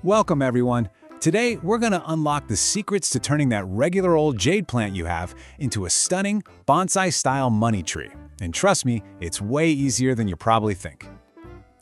Welcome, everyone. Today, we're going to unlock the secrets to turning that regular old jade plant you have into a stunning bonsai-style money tree. And trust me, it's way easier than you probably think.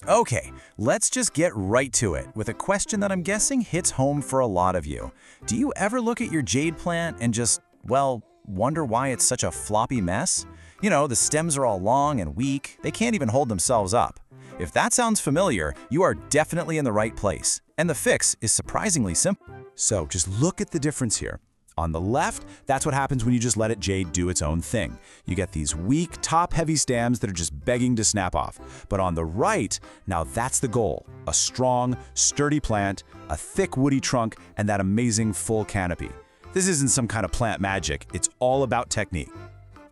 Okay, let's just get right to it with a question that I'm guessing hits home for a lot of you. Do you ever look at your jade plant and just, well, wonder why it's such a floppy mess? You know, the stems are all long and weak, they can't even hold themselves up. If that sounds familiar, you are definitely in the right place. And the fix is surprisingly simple. So just look at the difference here. On the left, that's what happens when you just let jade do its own thing. You get these weak, top-heavy stems that are just begging to snap off. But on the right, now that's the goal. A strong, sturdy plant, a thick woody trunk, and that amazing full canopy. This isn't some kind of plant magic, it's all about technique.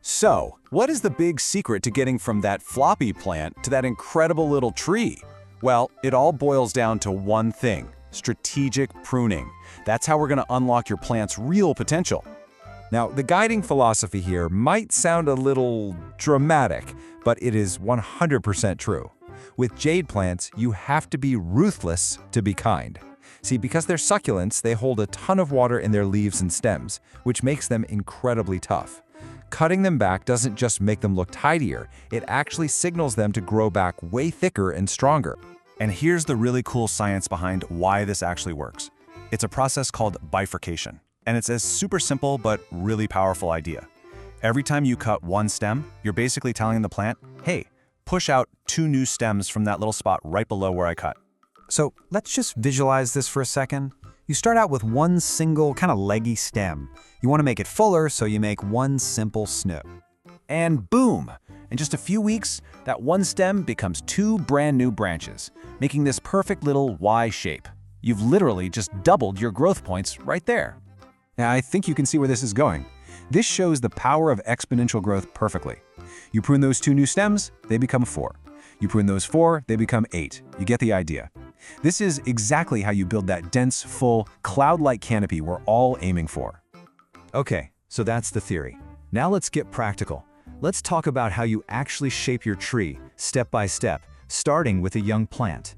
So, what is the big secret to getting from that floppy plant to that incredible little tree? Well, it all boils down to one thing: strategic pruning. That's how we're going to unlock your plant's real potential. Now, the guiding philosophy here might sound a little dramatic, but it is 100% true. With jade plants, you have to be ruthless to be kind. See, because they're succulents, they hold a ton of water in their leaves and stems, which makes them incredibly tough. Cutting them back doesn't just make them look tidier, it actually signals them to grow back way thicker and stronger. And here's the really cool science behind why this actually works. It's a process called bifurcation, and it's a super simple but really powerful idea. Every time you cut one stem, you're basically telling the plant, hey, push out 2 new stems from that little spot right below where I cut. So let's just visualize this for a second. You start out with one single kind of leggy stem. You want to make it fuller, so you make one simple snip. And boom! In just a few weeks, that one stem becomes 2 brand new branches, making this perfect little Y shape. You've literally just doubled your growth points right there. Now, I think you can see where this is going. This shows the power of exponential growth perfectly. You prune those 2 new stems, they become 4. You prune those 4, they become 8. You get the idea. This is exactly how you build that dense, full, cloud-like canopy we're all aiming for. Okay, so that's the theory. Now let's get practical. Let's talk about how you actually shape your tree, step by step, starting with a young plant.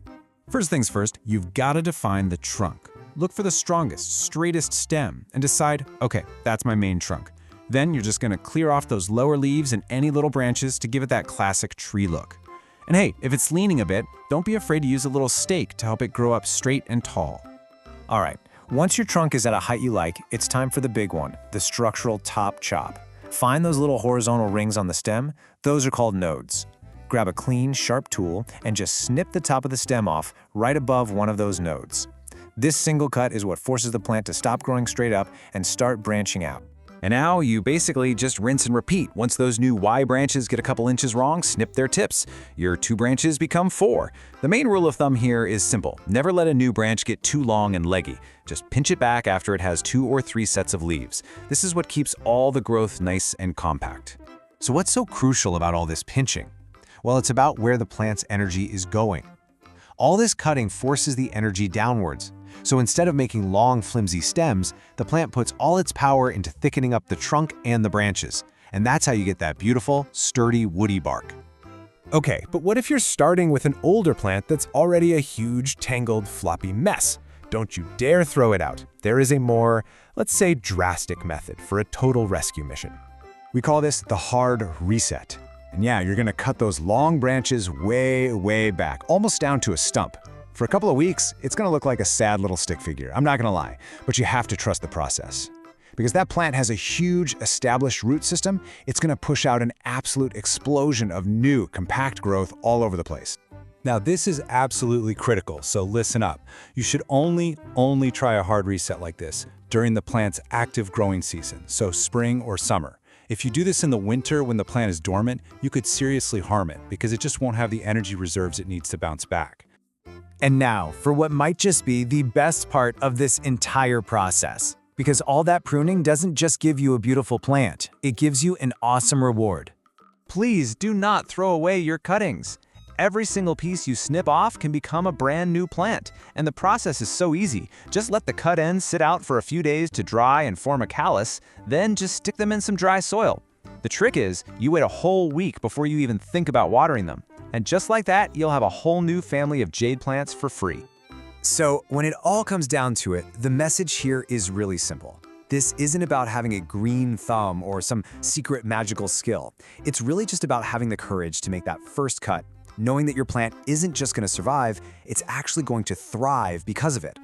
First things first, you've got to define the trunk. Look for the strongest, straightest stem and decide, okay, that's my main trunk. Then you're just going to clear off those lower leaves and any little branches to give it that classic tree look. And hey, if it's leaning a bit, don't be afraid to use a little stake to help it grow up straight and tall. All right, once your trunk is at a height you like, it's time for the big one, the structural top chop. Find those little horizontal rings on the stem. Those are called nodes. Grab a clean, sharp tool and just snip the top of the stem off right above one of those nodes. This single cut is what forces the plant to stop growing straight up and start branching out. And now you basically just rinse and repeat. Once those new Y branches get a couple inches wrong, snip their tips. Your 2 branches become 4. The main rule of thumb here is simple. Never let a new branch get too long and leggy. Just pinch it back after it has 2 or 3 sets of leaves. This is what keeps all the growth nice and compact. So what's so crucial about all this pinching? Well, it's about where the plant's energy is going. All this cutting forces the energy downwards. So instead of making long, flimsy stems, the plant puts all its power into thickening up the trunk and the branches. And that's how you get that beautiful, sturdy, woody bark. Okay, but what if you're starting with an older plant that's already a huge, tangled, floppy mess? Don't you dare throw it out. There is a more, let's say, drastic method for a total rescue mission. We call this the hard reset. And yeah, you're going to cut those long branches way, way back, almost down to a stump. For a couple of weeks, it's going to look like a sad little stick figure, I'm not going to lie, but you have to trust the process. Because that plant has a huge established root system, it's going to push out an absolute explosion of new, compact growth all over the place. Now, this is absolutely critical, so listen up. You should only try a hard reset like this during the plant's active growing season, so spring or summer. If you do this in the winter when the plant is dormant, you could seriously harm it because it just won't have the energy reserves it needs to bounce back. And now, for what might just be the best part of this entire process. Because all that pruning doesn't just give you a beautiful plant, it gives you an awesome reward. Please do not throw away your cuttings. Every single piece you snip off can become a brand new plant, and the process is so easy. Just let the cut ends sit out for a few days to dry and form a callus, then just stick them in some dry soil. The trick is, you wait a whole week before you even think about watering them. And just like that, you'll have a whole new family of jade plants for free. So when it all comes down to it, the message here is really simple. This isn't about having a green thumb or some secret magical skill. It's really just about having the courage to make that first cut, knowing that your plant isn't just going to survive, it's actually going to thrive because of it.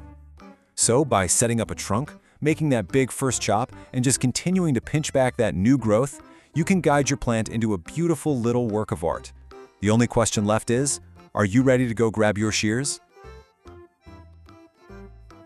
So by setting up a trunk, making that big first chop, and just continuing to pinch back that new growth, you can guide your plant into a beautiful little work of art. The only question left is, are you ready to go grab your shears?